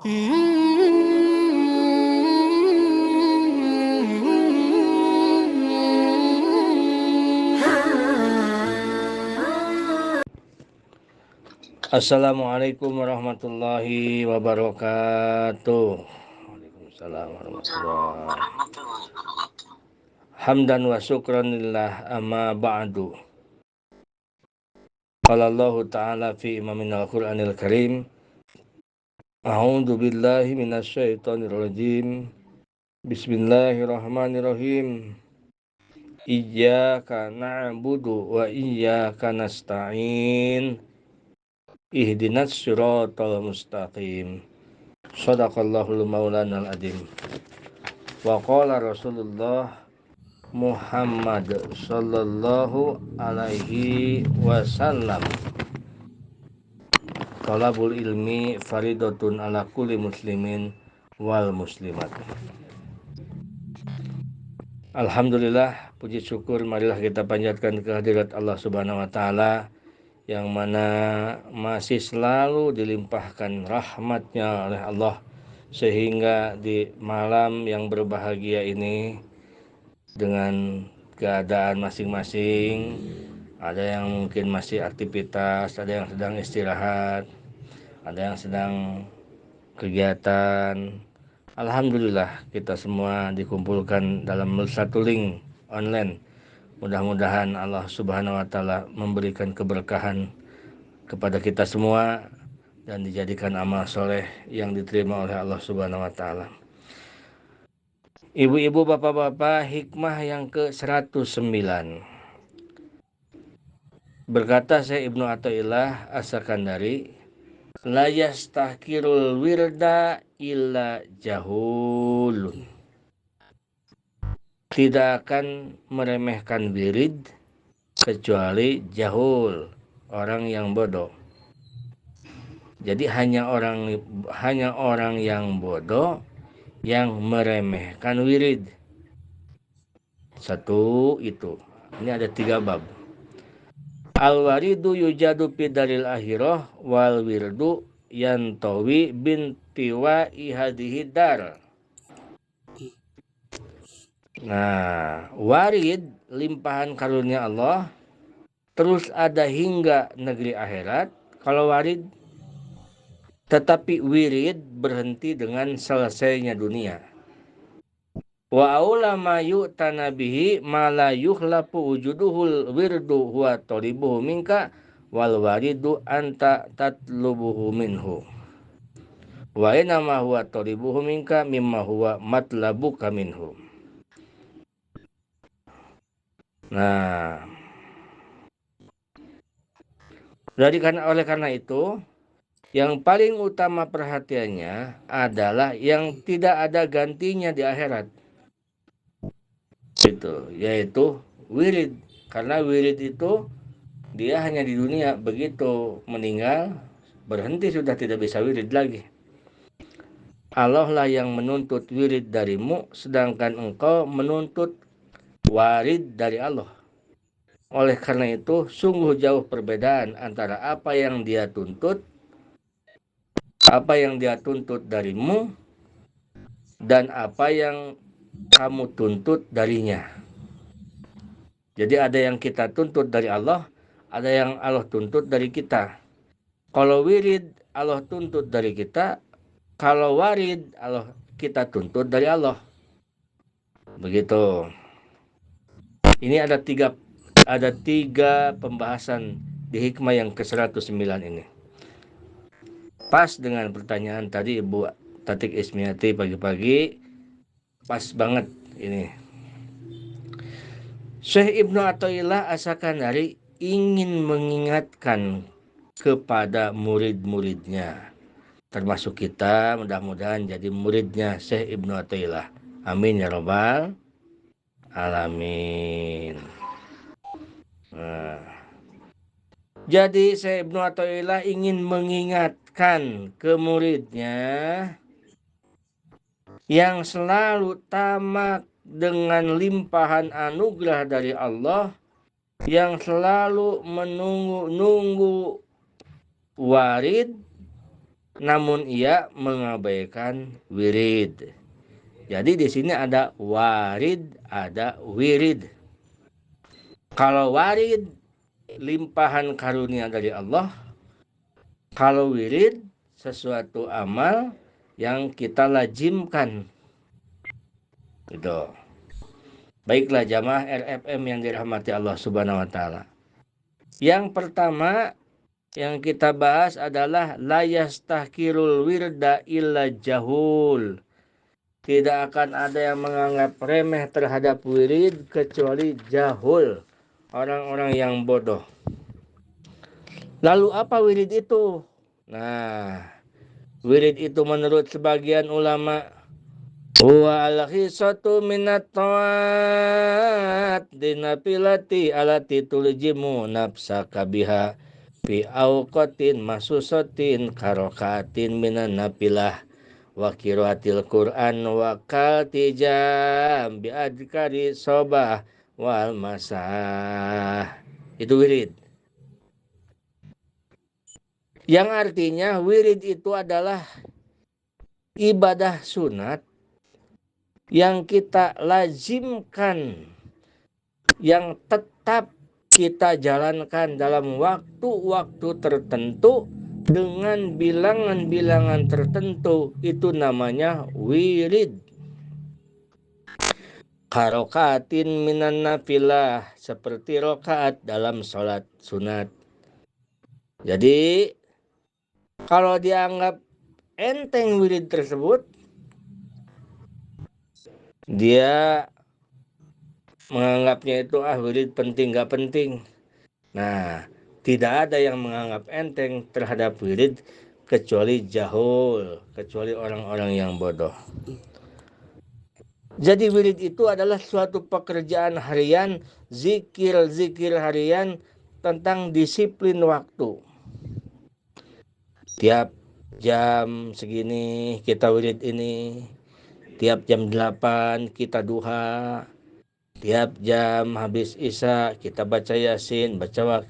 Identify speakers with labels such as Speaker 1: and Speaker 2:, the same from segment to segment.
Speaker 1: Assalamualaikum warahmatullahi wabarakatuh. Waalaikumsalam warahmatullahi wabarakatuh. Hamdan wa syukran lillah amma ba'du. Qala Allah Ta'ala fi imaminal Qur'anil Karim. A'udzu billahi minasyaitonir rajim. Bismillahirrahmanirrahim. Iyyaka na'budu wa iyyaka nasta'in. Ihdinas siratal mustaqim. Shadaqallahul maulanal adim. Wa qala Rasulullah Muhammad sallallahu alaihi wasallam, talabul ilmi faridatun ala kulli muslimin wal muslimat. Alhamdulillah, puji syukur marilah kita panjatkan kehadirat Allah Subhanahu wa taala yang mana masih selalu dilimpahkan rahmatnya oleh Allah, sehingga di malam yang berbahagia ini dengan keadaan masing-masing, ada yang mungkin masih aktivitas, ada yang sedang istirahat, ada yang sedang kegiatan. Alhamdulillah kita semua dikumpulkan dalam satu link online. Mudah-mudahan Allah Subhanahu wa taala memberikan keberkahan kepada kita semua dan dijadikan amal soleh yang diterima oleh Allah Subhanahu wa taala. Ibu-ibu, bapak-bapak, hikmah yang ke-109. Berkata Syekh Ibnu Athaillah As-Sakandari, la yastahkirul wirda illa jahulun. Tidak akan meremehkan wirid kecuali jahul, orang yang bodoh. Jadi hanya orang yang bodoh yang meremehkan wirid. Satu itu. Ini ada 3 bab. Al-waridu yujadu fi daril akhirah wal wirdu yantawi bintiwa ihadihi dar. Nah, warid limpahan karunia Allah terus ada hingga negeri akhirat kalau warid, tetapi wirid berhenti dengan selesainya dunia. Wa aula ma yu'tana bihi ma la yukhlafu wujuduhul wirdu huwa talibuhu minka wal waridu anta tatlubuhu minhu. Wa inama huwa talibuhu minka mimma huwa matlabuka minhu. Nah, oleh karena itu, yang paling utama perhatiannya adalah yang tidak ada gantinya di akhirat. Itu, yaitu wirid. Karena wirid itu dia hanya di dunia, begitu meninggal berhenti, sudah tidak bisa wirid lagi. Allah lah yang menuntut wirid darimu, sedangkan engkau menuntut warid dari Allah. Oleh karena itu, sungguh jauh perbedaan antara apa yang dia tuntut darimu dan apa yang kamu tuntut darinya. Jadi ada yang kita tuntut dari Allah, ada yang Allah tuntut dari kita. Kalau wirid Allah tuntut dari kita, kalau warid kita tuntut dari Allah. Begitu. Ini ada tiga pembahasan di hikmah yang ke-109 ini. Pas dengan pertanyaan tadi Ibu Tatik Ismiati pagi-pagi, pas banget ini. Syekh Ibnu Athaillah As-Sakandari ingin mengingatkan kepada murid-muridnya, termasuk kita, mudah-mudahan jadi muridnya Syekh Ibnu Athaillah. Amin ya rabbal alamin. Nah, jadi Syekh Ibnu Athaillah ingin mengingatkan ke muridnya yang selalu tamak dengan limpahan anugerah dari Allah, yang selalu menunggu warid, namun ia mengabaikan wirid. Jadi di sini ada warid, ada wirid. Kalau warid limpahan karunia dari Allah, kalau wirid sesuatu amal yang kita lazimkan. Gitu. Baiklah jamaah RFM yang dirahmati Allah Subhanahu wa taala. Yang pertama yang kita bahas adalah la yastahkirul wirda illa jahul. Tidak akan ada yang menganggap remeh terhadap wirid kecuali jahul, orang-orang yang bodoh. Lalu apa wirid itu? Nah, wirid itu menurut sebagian ulama huwa al-khisatu minat ta'at dinafilati alati tuljimu nafsaka biha fi awqatin masusatin karokatin minan nafilah wa qiraatil Qur'an wa kaltijam bi adkari sobah wal masah. Itu wirid. Yang artinya wirid itu adalah ibadah sunat yang kita lazimkan, yang tetap kita jalankan dalam waktu-waktu tertentu dengan bilangan-bilangan tertentu, itu namanya wirid. Karokatin minan nafilah, seperti rokaat dalam sholat sunat. Jadi kalau dianggap enteng wirid tersebut, dia menganggapnya itu wirid penting gak penting. Nah, tidak ada yang menganggap enteng terhadap wirid kecuali jahul, kecuali orang-orang yang bodoh. Jadi wirid itu adalah suatu pekerjaan harian, zikir-zikir harian tentang disiplin waktu. Tiap jam segini kita wirid ini, tiap jam 8 kita duha, tiap jam habis isya kita baca yasin, baca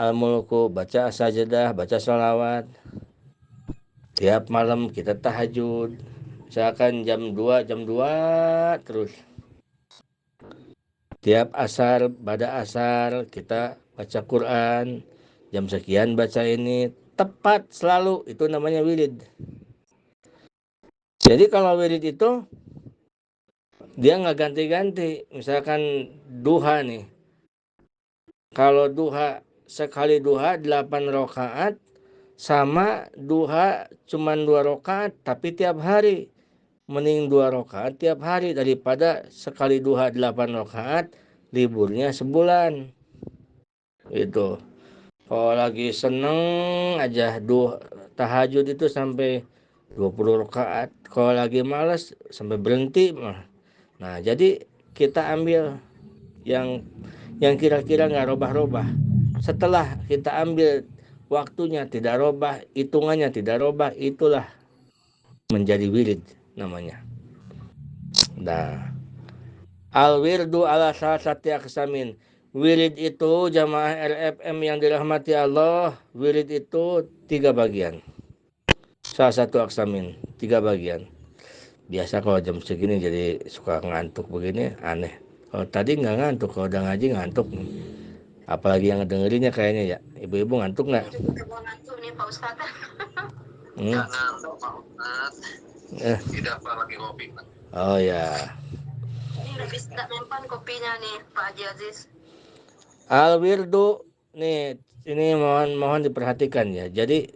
Speaker 1: al-mulku, baca sajadah, baca sholawat. Tiap malam kita tahajud, misalkan jam 2 terus. Tiap asar, pada asar kita baca Quran, jam sekian baca ini, tepat selalu, itu namanya wirid. Jadi kalau wirid itu dia nggak ganti-ganti. Misalkan duha nih, kalau duha sekali duha 8 rakaat sama duha cuma 2 rakaat tapi tiap hari. Mending 2 rakaat tiap hari daripada sekali duha 8 rakaat liburnya sebulan. Gitu. Kalau lagi seneng aja tahajud itu sampai 20 rakaat. Kalau lagi malas sampai berhenti. Nah, jadi kita ambil yang kira-kira nggak robah-robah. Setelah kita ambil waktunya tidak robah, hitungannya tidak robah, itulah menjadi wirid namanya. Nah, al-wirdu ala salasati aqsamin. Wirid itu jamaah RFM yang dirahmati Allah, wirid itu 3 bagian. Salah satu aksamin, 3 bagian. Biasa kalau jam segini jadi suka ngantuk begini, aneh. Kalau tadi nggak ngantuk, kalau udah ngaji ngantuk. Apalagi yang ngedengerinnya kayaknya ya. Ibu-ibu ngantuk nggak?
Speaker 2: Ngantuk nih Pak Ustadz.
Speaker 1: Nggak
Speaker 2: ngantuk Pak Ustadz. Tidak apa lagi ngopi.
Speaker 1: Oh ya.
Speaker 2: Ini udah bisa mempan kopinya nih Pak Haji Aziz.
Speaker 1: Al-wirdu nih, ini mohon diperhatikan ya. Jadi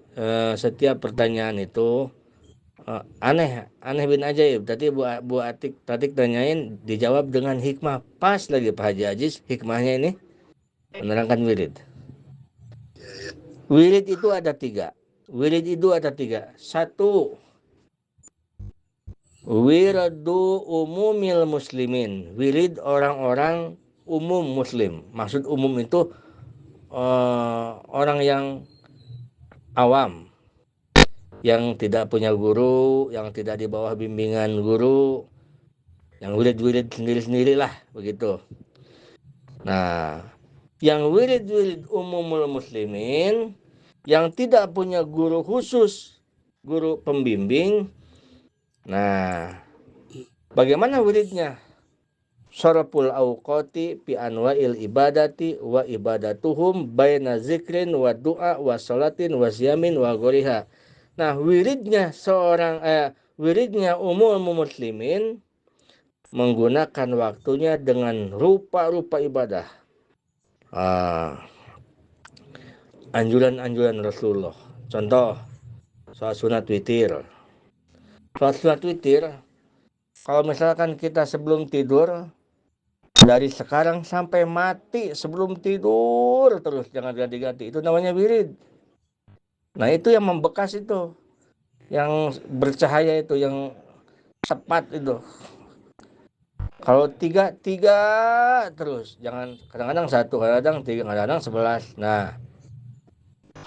Speaker 1: setiap pertanyaan itu aneh bin ajaib. Tadi Bu Atik tanyain, dijawab dengan hikmah. Pas lagi Pak Haji Aziz, hikmahnya ini menerangkan wirid. Wirid itu ada 3. Wirid itu ada 3. 1, wirdu umumil muslimin. Wirid orang-orang umum muslim. Maksud umum itu orang yang awam, yang tidak punya guru, yang tidak di bawah bimbingan guru, yang wirid-wirid sendiri-sendiri lah begitu. Nah, yang wirid-wirid umumul muslimin yang tidak punya guru khusus, guru pembimbing. Nah, bagaimana wiridnya? Sorapul awqati fi anwa'il ibadati wa ibadatuhum baina zikrin wa du'a wa salatin wa siyamin wa goriha. Nah, wiridnya umum muslimin menggunakan waktunya dengan rupa-rupa ibadah. Anjuran-anjuran Rasulullah. Contoh, sholat sunat witir. Sholat sunat witir, kalau misalkan kita sebelum tidur, dari sekarang sampai mati sebelum tidur terus, jangan ganti-ganti. Itu namanya wirid. Nah, itu yang membekas itu, yang bercahaya itu, yang tepat itu. Kalau tiga terus, jangan kadang-kadang satu, kadang-kadang tiga, kadang-kadang 11. Nah,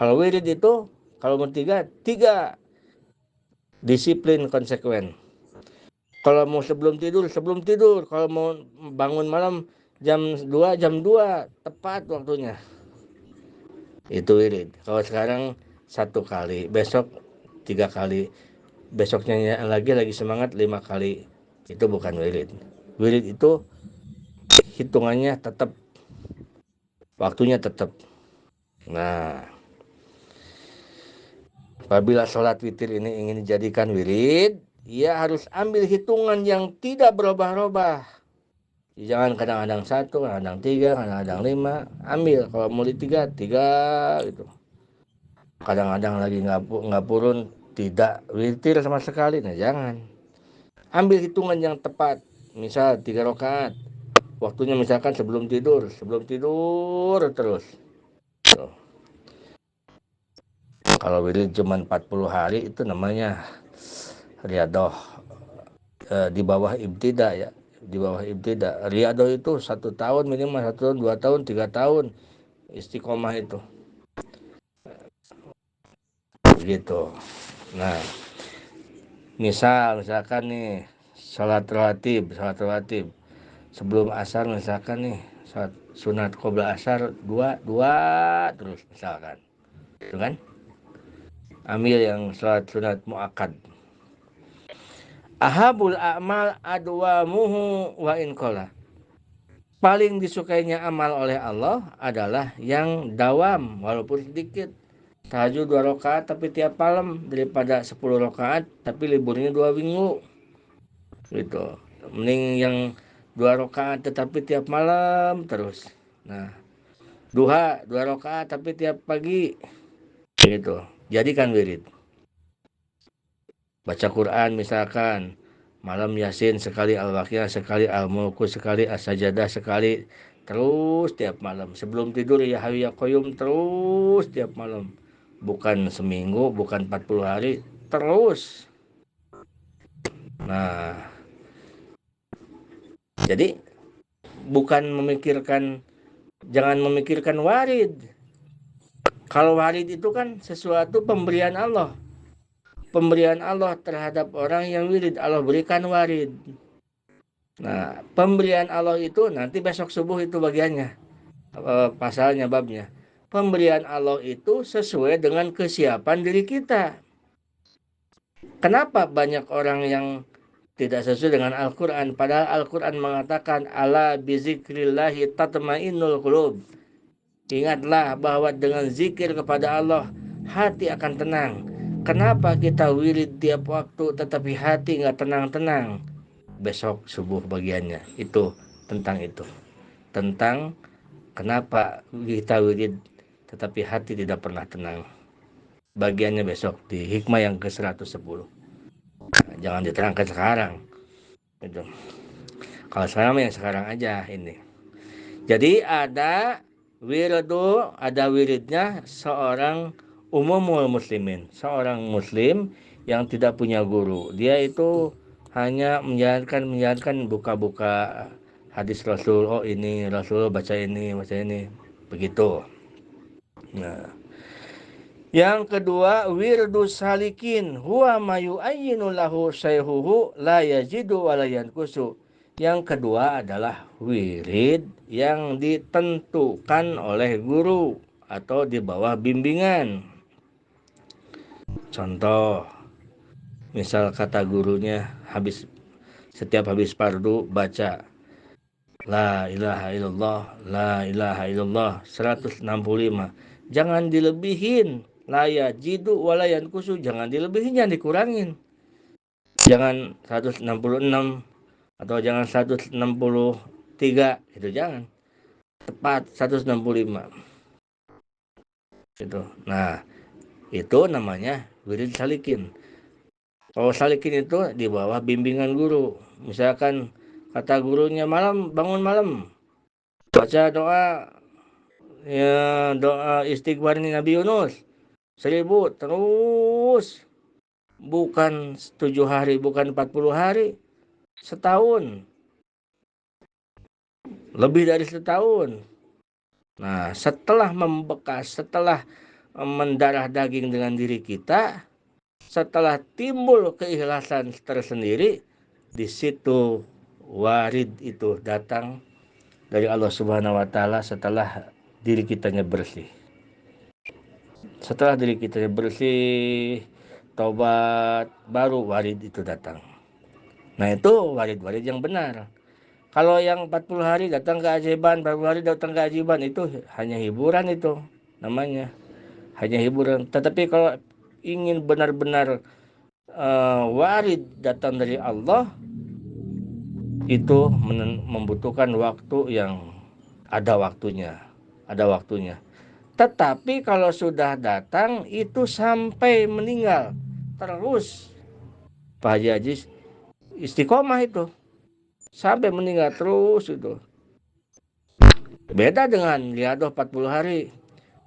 Speaker 1: kalau wirid itu, kalau mau tiga, disiplin konsekuen. Kalau mau sebelum tidur. Kalau mau bangun malam jam 2, tepat waktunya. Itu wirid. Kalau sekarang 1 kali, besok 3 kali, besoknya lagi semangat 5 kali. Itu bukan wirid. Wirid itu hitungannya tetap, waktunya tetap. Nah, apabila sholat witir ini ingin dijadikan wirid, ia harus ambil hitungan yang tidak berubah-ubah. Jangan kadang-kadang 1, kadang-kadang 3, kadang-kadang 5. Ambil, kalau mau di 3 gitu. Kadang-kadang lagi nggak purun, tidak witir sama sekali. Nah, jangan. Ambil hitungan yang tepat. Misal 3 rakaat. Waktunya misalkan sebelum tidur terus. Tuh. Kalau wirid cuma 40 hari, itu namanya riadoh, di bawah ibtidah ya. Di bawah ibtidah. Riadoh itu 1 tahun minimal, 1 tahun, 2 tahun, 3 tahun istiqomah itu. Begitu. Nah, misalkan nih salat rawatib sebelum asar, misalkan nih salat sunat qabla asar dua terus, misalkan itu kan. Ambil yang salat sunat muakkad. Ahabul a'mal adwamuhu wa in qala. Paling disukainya amal oleh Allah adalah yang dawam walaupun sedikit. Tahajud 2 rakaat tapi tiap malam, daripada 10 rakaat tapi liburnya 2 minggu. Gitu. Mending yang 2 rakaat tetapi tiap malam terus. Nah, duha 2 rakaat tapi tiap pagi. Gitu. Jadikan wirid. Baca Quran misalkan, malam Yasin sekali, Al-Waqiah sekali, Al-Mulku sekali, As-Sajadah sekali, terus tiap malam. Sebelum tidur ya Hayyu ya Qayyum terus tiap malam. Bukan seminggu, bukan 40 hari, terus. Nah, jadi jangan memikirkan warid. Kalau warid itu kan sesuatu pemberian Allah. Pemberian Allah terhadap orang yang wirid, Allah berikan warid. Nah, pemberian Allah itu nanti besok subuh itu bagiannya, pasalnya, babnya. Pemberian Allah itu sesuai dengan kesiapan diri kita. Kenapa banyak orang yang tidak sesuai dengan Al-Quran? Padahal Al-Quran mengatakan, ala bizikrillahi tatmainnul qulub. Ingatlah bahwa dengan zikir kepada Allah, hati akan tenang. Kenapa kita wirid tiap waktu tetapi hati nggak tenang-tenang? Besok subuh bagiannya. Itu tentang itu. Tentang kenapa kita wirid tetapi hati tidak pernah tenang. Bagiannya besok di hikmah yang ke-110. Nah, jangan diterangkan sekarang. Itu. Kalau sekarang yang sekarang aja ini. Jadi ada wiridnya seorang umumul muslimin, seorang muslim yang tidak punya guru. Dia itu hanya menjalankan buka-buka hadis Rasul. Oh, ini Rasul baca ini begitu. Nah, yang kedua, wirdu salikin huwa mayu ayyinu lahu syaihuhu la yajidu wa la yankusu. Yang kedua adalah wirid yang ditentukan oleh guru atau di bawah bimbingan. Contoh, misal kata gurunya setiap habis fardu baca La ilaha illallah, la ilaha illallah 165. Jangan dilebihin. La yajidu wala yankusu, jangan dilebihin, jangan dikurangin. Jangan 166 atau jangan 163, itu jangan. Tepat 165. Gitu. Nah, itu namanya wirid salikin. Kalau salikin itu di bawah bimbingan guru. Misalkan kata gurunya bangun malam, baca doa istighfar ini Nabi Yunus 1000 terus, bukan 7 hari, bukan 40 hari, setahun, lebih dari setahun. Nah, setelah membekas, setelah mendarah daging dengan diri kita, setelah timbul keikhlasan tersendiri, di situ warid itu datang dari Allah Subhanahu wa taala setelah diri kitanya bersih. Setelah diri kita bersih, taubat, baru warid itu datang. Nah, itu warid-warid yang benar. Kalau yang 40 hari datang keajaiban, 40 hari datang keajaiban, itu hanya hiburan itu namanya. Hanya hiburan. Tetapi kalau ingin benar-benar warid datang dari Allah, itu membutuhkan waktu yang ada waktunya. Ada waktunya. Tetapi kalau sudah datang itu sampai meninggal terus, Pak Haji Haji istiqomah itu sampai meninggal terus itu. Beda dengan riadoh 40 hari.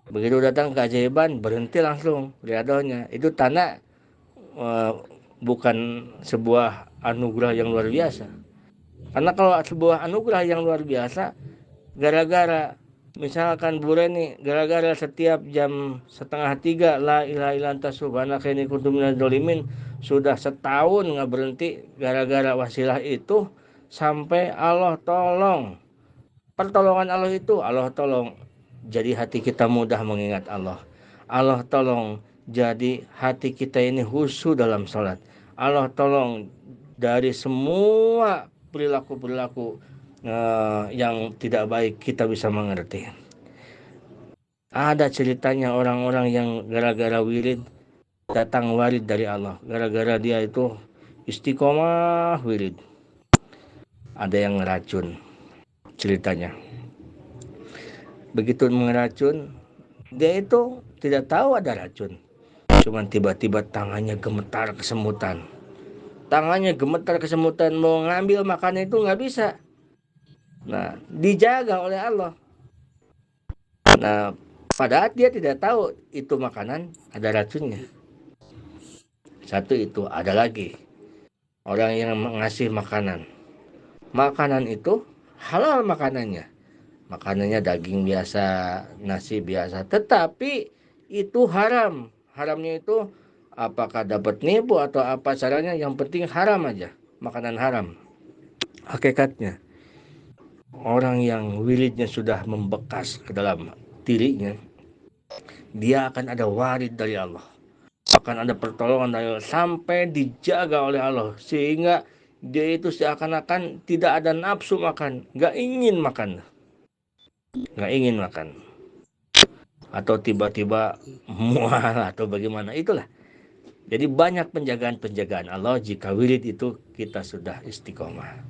Speaker 1: Begitu datang keajaiban berhenti langsung riadohnya. Itu tanda bukan sebuah anugerah yang luar biasa. Karena kalau sebuah anugerah yang luar biasa, gara-gara misalkan Bu Reni, gara-gara setiap jam 2:30 la ilaha illa anta subhanaka inni kuntu minadz dzalimin, sudah setahun nggak berhenti, gara-gara wasilah itu sampai Allah tolong. Pertolongan Allah itu, Allah tolong jadi hati kita mudah mengingat Allah. Allah tolong jadi hati kita ini khusyuk dalam salat. Allah tolong dari semua perilaku-perilaku yang tidak baik kita bisa mengerti. Ada ceritanya orang-orang yang gara-gara wirid datang warid dari Allah. Gara-gara dia itu istiqomah wirid. Ada yang ngeracun ceritanya. Begitu mengeracun, dia itu tidak tahu ada racun. Cuman tiba-tiba tangannya gemetar kesemutan. Tangannya gemetar kesemutan, mau ngambil makanan itu nggak bisa. Nah, dijaga oleh Allah. Nah, padahal dia tidak tahu itu makanan ada racunnya. Satu itu, ada lagi orang yang mengasih makanan. Makanan itu halal makanannya. Makanannya daging biasa, nasi biasa. Tetapi itu haram. Haramnya itu apakah dapat nipu atau apa caranya, yang penting haram aja. Makanan haram. Hakikatnya, orang yang wiridnya sudah membekas ke dalam dirinya, dia akan ada warid dari Allah, akan ada pertolongan dari Allah, sampai dijaga oleh Allah, sehingga dia itu seakan-akan tidak ada nafsu makan, nggak ingin makan, atau tiba-tiba mual atau bagaimana, itulah. Jadi banyak penjagaan Allah jika wirid itu kita sudah istiqomah.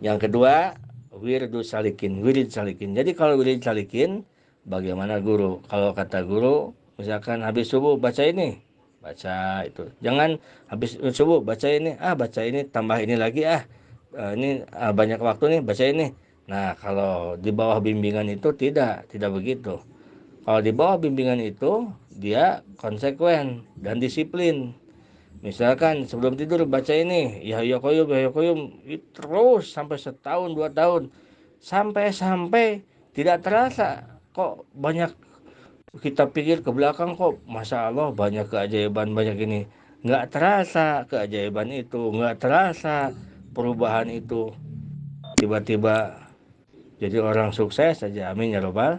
Speaker 1: Yang kedua, wirid salikin. Jadi kalau wirid salikin, bagaimana guru? Kalau kata guru, misalkan habis subuh baca ini, baca itu. Jangan habis subuh baca ini, baca ini, tambah ini lagi, ini banyak waktu nih, baca ini. Nah, kalau di bawah bimbingan itu tidak begitu. Kalau di bawah bimbingan itu, dia konsekuen dan disiplin. Misalkan sebelum tidur baca ini, ya Qayyum, terus sampai setahun, 2 tahun. Sampai tidak terasa kok banyak, kita pikir ke belakang kok Masya Allah banyak keajaiban, banyak ini. Nggak terasa keajaiban itu, nggak terasa perubahan itu. Tiba-tiba jadi orang sukses saja, amin ya robbal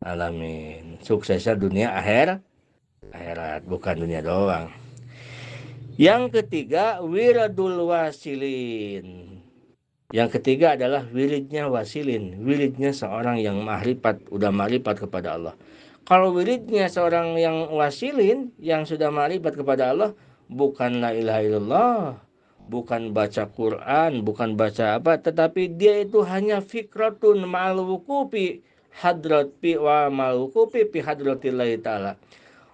Speaker 1: alamin. Suksesnya dunia akhirat, bukan dunia doang. Yang ketiga, wiradul wasilin. Yang ketiga adalah wiridnya wasilin, wiridnya seorang yang mahrifat, udah mahrifat kepada Allah. Kalau wiridnya seorang yang wasilin, yang sudah mahrifat kepada Allah, bukan la ilaha illallah, bukan baca Quran, bukan baca apa, tetapi dia itu hanya fikratun ma'al wukufi hadrat pi wa ma'al wukufi pi hadratillahi ta'ala.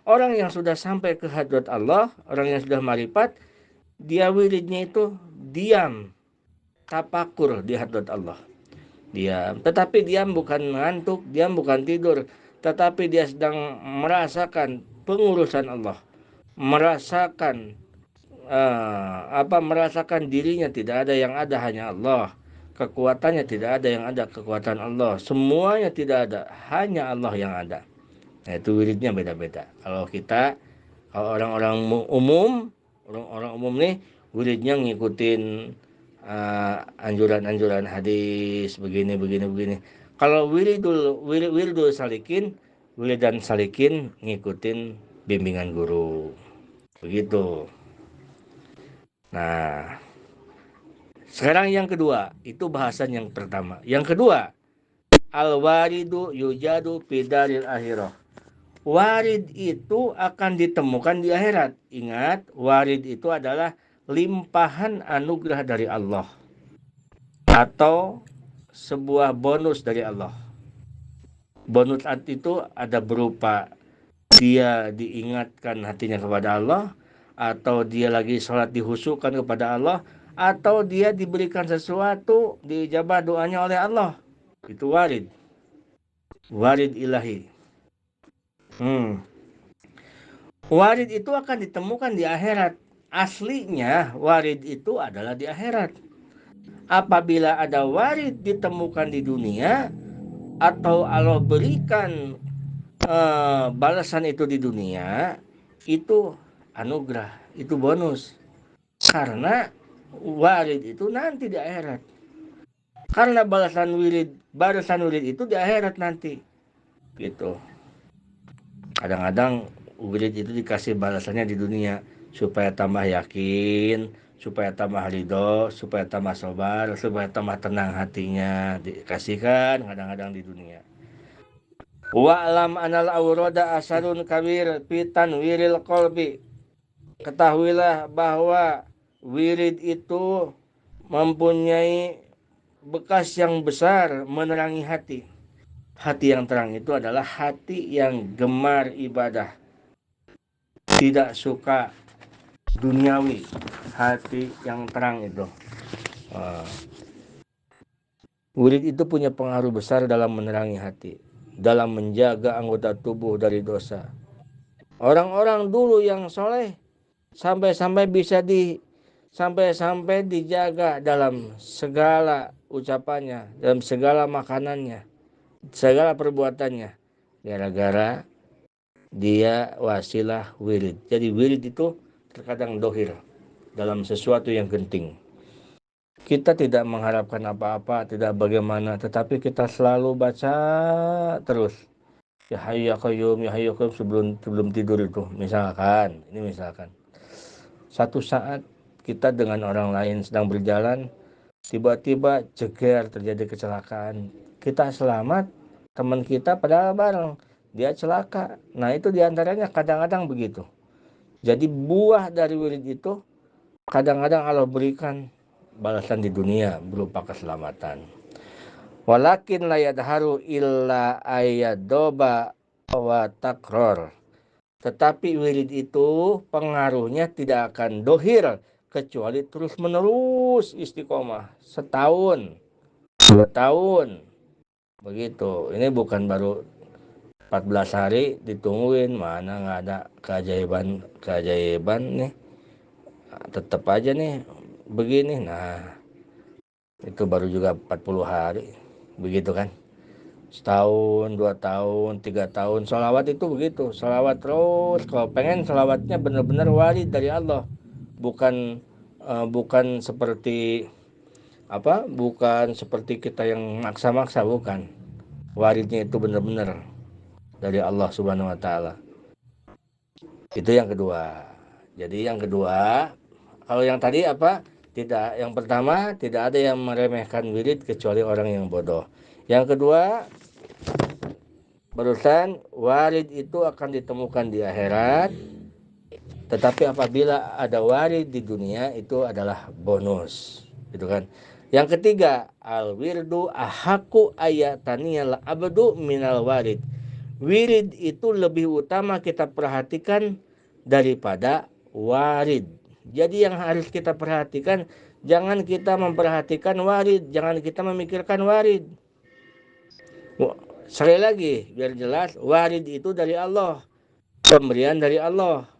Speaker 1: Orang yang sudah sampai ke hadrat Allah, orang yang sudah marifat, dia wiridnya itu diam, tapakur di hadrat Allah. Diam, tetapi diam bukan ngantuk, diam bukan tidur, tetapi dia sedang merasakan pengurusan Allah, merasakan merasakan dirinya tidak ada yang ada, hanya Allah. Kekuatannya tidak ada yang ada, kekuatan Allah. Semuanya tidak ada, hanya Allah yang ada. Nah, itu wiridnya beda-beda. Kalau orang-orang umum, orang-orang umum nih wiridnya ngikutin anjuran-anjuran hadis begini. Kalau wiridul salikin, wiridan salikin ngikutin bimbingan guru. Begitu. Nah, sekarang yang kedua, itu bahasan yang pertama. Yang kedua, al-waridu yujadu fidaril akhirah. Warid itu akan ditemukan di akhirat. Ingat, warid itu adalah limpahan anugerah dari Allah atau sebuah bonus dari Allah. Bonus itu ada berupa dia diingatkan hatinya kepada Allah, atau dia lagi sholat dihusukkan kepada Allah, atau dia diberikan sesuatu, diijabah doanya oleh Allah. Itu warid. Warid ilahi. Warid itu akan ditemukan di akhirat. Aslinya warid itu adalah di akhirat. Apabila ada warid ditemukan di dunia, atau Allah berikan balasan itu di dunia, itu anugerah, itu bonus. Karena warid itu nanti di akhirat. Karena balasan wirid itu di akhirat nanti. Gitu. Kadang-kadang wirid itu dikasih balasannya di dunia supaya tambah yakin, supaya tambah ridho, supaya tambah sabar, supaya tambah tenang hatinya, dikasihkan kadang-kadang di dunia. Wa'lam anal awroda asarun kabir fitan wiril kolbi. Ketahuilah bahwa wirid itu mempunyai bekas yang besar menerangi hati. Hati yang terang itu adalah hati yang gemar ibadah, tidak suka duniawi. Hati yang terang itu. Wirid itu punya pengaruh besar dalam menerangi hati, dalam menjaga anggota tubuh dari dosa. Orang-orang dulu yang soleh sampai-sampai dijaga dalam segala ucapannya, dalam segala makanannya, segala perbuatannya, gara-gara dia wasilah wirid. Jadi wirid itu terkadang dohir dalam sesuatu yang genting. Kita tidak mengharapkan apa-apa, tidak bagaimana, tetapi kita selalu baca terus. Ya Hayyu ya Qayyum, ya Hayyu ya Qayyum sebelum tidur itu. Misalkan. Satu saat kita dengan orang lain sedang berjalan, tiba-tiba jeger terjadi kecelakaan. Kita selamat, teman kita padahal bareng, dia celaka. Nah itu diantaranya kadang-kadang begitu. Jadi buah dari wirid itu kadang-kadang Allah berikan balasan di dunia berupa keselamatan. Walakin la yadharu illa ayadoba wa takror. Tetapi wirid itu pengaruhnya tidak akan dohir kecuali terus menerus istiqomah. Setahun, 2 tahun, begitu. Ini bukan baru 14 hari ditungguin, mana nggak ada keajaiban nih. Tetap aja nih begini. Nah, itu baru juga 40 hari, begitu kan. Setahun, 2 tahun, 3 tahun. Sholawat itu begitu. Sholawat terus. Kalau pengen sholawatnya benar-benar warid dari Allah. Bukan seperti bukan seperti kita yang maksa-maksa, bukan. Waridnya itu benar-benar dari Allah Subhanahu wa taala. Itu yang kedua. Jadi yang kedua, kalau yang tadi apa? Tidak, yang pertama tidak ada yang meremehkan wirid kecuali orang yang bodoh. Yang kedua, barusan warid itu akan ditemukan di akhirat, tetapi apabila ada warid di dunia itu adalah bonus, gitu kan. Yang ketiga, al wirdu ahaku ayataniyal abdu minal warid. Wirid itu lebih utama kita perhatikan daripada warid. Jadi yang harus kita perhatikan, jangan kita memperhatikan warid, jangan kita memikirkan warid. Sekali lagi, biar jelas, warid itu dari Allah, pemberian dari Allah.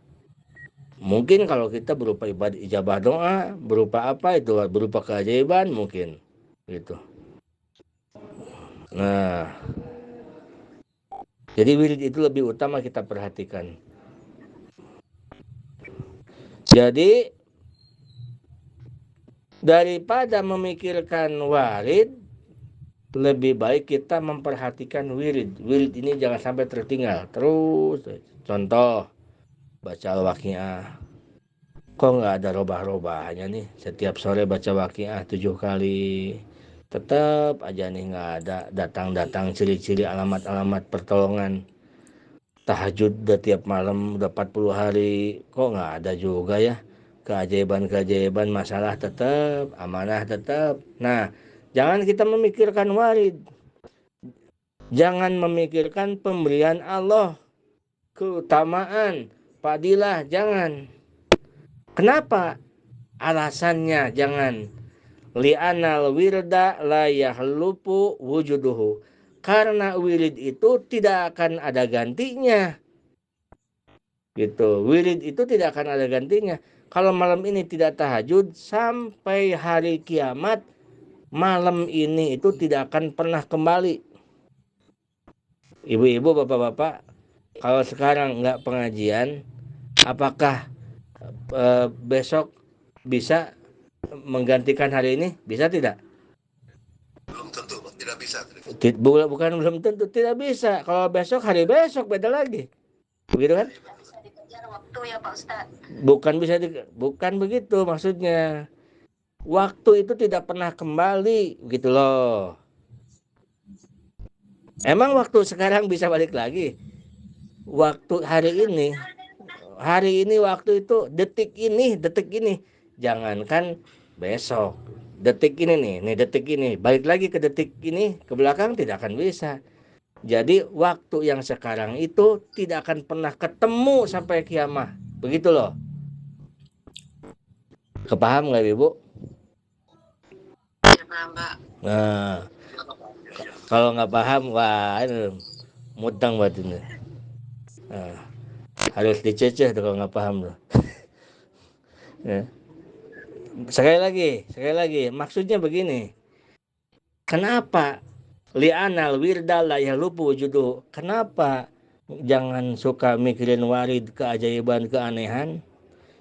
Speaker 1: Mungkin kalau kita berupa ibadah ijabah doa, berupa apa itu, berupa keajaiban mungkin, gitu. Nah, jadi wirid itu lebih utama kita perhatikan. Jadi daripada memikirkan warid, lebih baik kita memperhatikan wirid. Wirid ini jangan sampai tertinggal. Terus, contoh, baca Al-Waqiah. Kok nggak ada robah-robahnya nih? Setiap sore baca Waqiah 7 kali. Tetap aja nih nggak ada datang-datang ciri-ciri alamat-alamat pertolongan. Tahajud udah tiap malam udah 40 hari. Kok nggak ada juga ya? Keajaiban-keajaiban, masalah tetap, amanah tetap. Nah, jangan kita memikirkan warid. Jangan memikirkan pemberian Allah, keutamaan, fadilah, jangan. Kenapa? Alasannya jangan. Li'anal wirda la yahlupu wujuduhu. Karena wirid itu tidak akan ada gantinya. Gitu. Wirid itu tidak akan ada gantinya. Kalau malam ini tidak tahajud sampai hari kiamat, malam ini itu tidak akan pernah kembali. Ibu-ibu, bapak-bapak, kalau sekarang nggak pengajian, apakah besok bisa menggantikan hari ini? Bisa tidak?
Speaker 3: Belum tentu, tidak bisa.
Speaker 1: Bukan belum tentu, tidak bisa. Kalau besok, hari besok beda lagi. Begitu kan?
Speaker 2: Bisa dikejar waktu ya Pak Ustadz.
Speaker 1: Bukan begitu maksudnya. Waktu itu tidak pernah kembali, gitu loh. Emang waktu sekarang bisa balik lagi? Waktu hari ini waktu itu detik ini. Jangankan besok. Detik ini nih detik ini. Balik lagi ke detik ini, ke belakang tidak akan bisa. Jadi waktu yang sekarang itu tidak akan pernah ketemu sampai kiamat. Begitu loh. Kepaham nggak Ibu?
Speaker 2: Ya paham Pak.
Speaker 1: Nah, kalau nggak paham, wah ini mutang buat ini. Nah, harus diceceh tuh kalau nggak paham tuh. Ya. Sekali lagi, maksudnya begini. Kenapa li'anal wirda la yahlupu wujudu? Kenapa jangan suka mikirin warid, keajaiban, keanehan?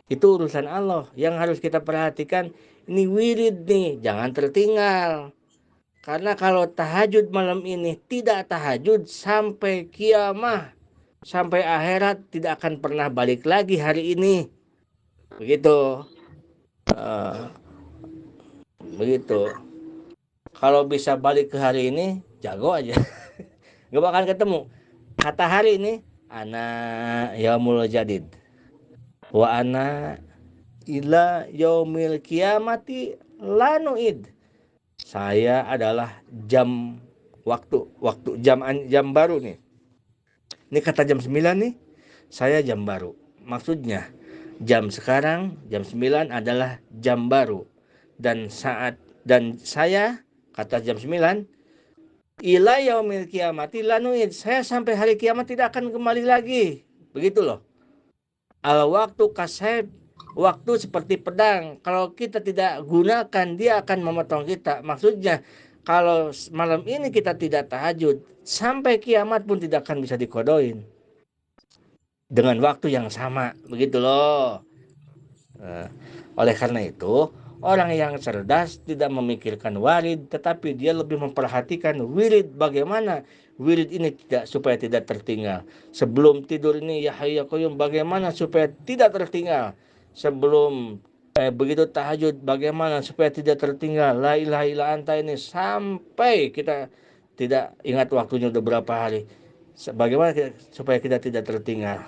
Speaker 1: Itu urusan Allah. Yang harus kita perhatikan, ini wirid nih, jangan tertinggal. Karena kalau tahajud malam ini tidak tahajud sampai kiamah, sampai akhirat tidak akan pernah balik lagi hari ini. Begitu. Begitu. Kalau bisa balik ke hari ini, jago aja. Gak bakal ketemu. Kata hari ini, ana yaumul jadid. Wa ana ila yaumil kiamati lanuid. Saya adalah jam waktu jam baru nih. Ini kata jam 9 nih, saya jam baru. Maksudnya jam sekarang jam 9 adalah jam baru. Dan saya kata jam 9 ila yaumil kiamati lanuid. Saya sampai hari kiamat tidak akan kembali lagi. Begitu loh. Al waktu kasib, waktu seperti pedang. Kalau kita tidak gunakan, dia akan memotong kita. Maksudnya, kalau malam ini kita tidak tahajud, sampai kiamat pun tidak akan bisa dikodoin. Dengan waktu yang sama. Begitu loh. Nah, oleh karena itu, Orang yang cerdas tidak memikirkan warid, tetapi dia lebih memperhatikan wirid. Bagaimana wirid ini supaya tidak tertinggal. Sebelum tidur ini ya hayya qayyum, bagaimana supaya tidak tertinggal. Sebelum begitu tahajud, bagaimana supaya tidak tertinggal. La ilaha illa anta ini sampai kita tidak ingat waktunya udah berapa hari. Bagaimana supaya kita tidak tertinggal.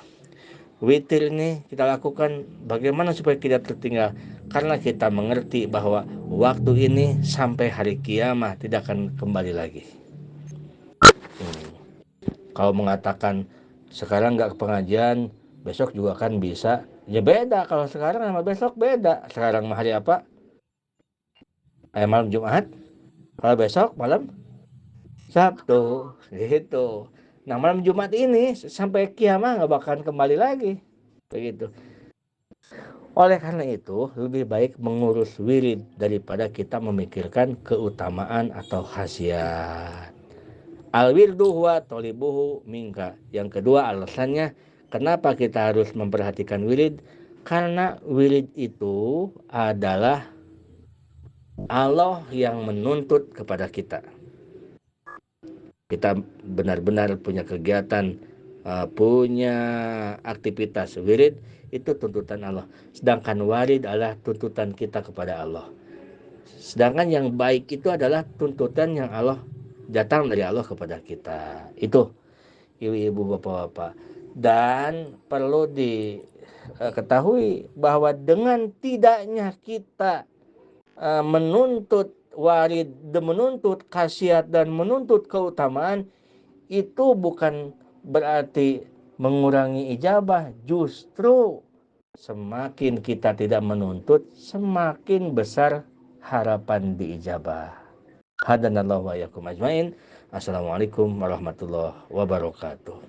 Speaker 1: Witir ini kita lakukan bagaimana supaya tidak tertinggal, karena kita mengerti bahwa waktu ini sampai hari kiamat tidak akan kembali lagi. Kalau mengatakan sekarang nggak ke pengajian, besok juga kan bisa, ya beda. Kalau sekarang sama besok beda. Sekarang hari apa? Malam Jumat. Kalau besok malam Sabtu gitu. Nah, malam Jumat ini sampai kiamat nggak bakalan kembali lagi begitu. Oleh karena itu, lebih baik mengurus wirid daripada kita memikirkan keutamaan atau khasiat. Al-wirdu huwa tolibuhu minka. Yang kedua alasannya kenapa kita harus memperhatikan wirid, karena wirid itu adalah Allah yang menuntut kepada kita. Kita benar-benar punya kegiatan, punya aktivitas wirid, itu tuntutan Allah. Sedangkan warid adalah tuntutan kita kepada Allah. Sedangkan yang baik itu adalah tuntutan yang Allah datang dari Allah kepada kita. Itu ibu-ibu, bapak-bapak. Dan perlu diketahui bahwa dengan tidaknya kita menuntut warid, menuntut khasiat dan menuntut keutamaan, itu bukan berarti mengurangi ijabah. Justru semakin kita tidak menuntut, semakin besar harapan diijabah. Hadanallahu wa iyyakum ajmain. Assalamualaikum warahmatullahi wabarakatuh.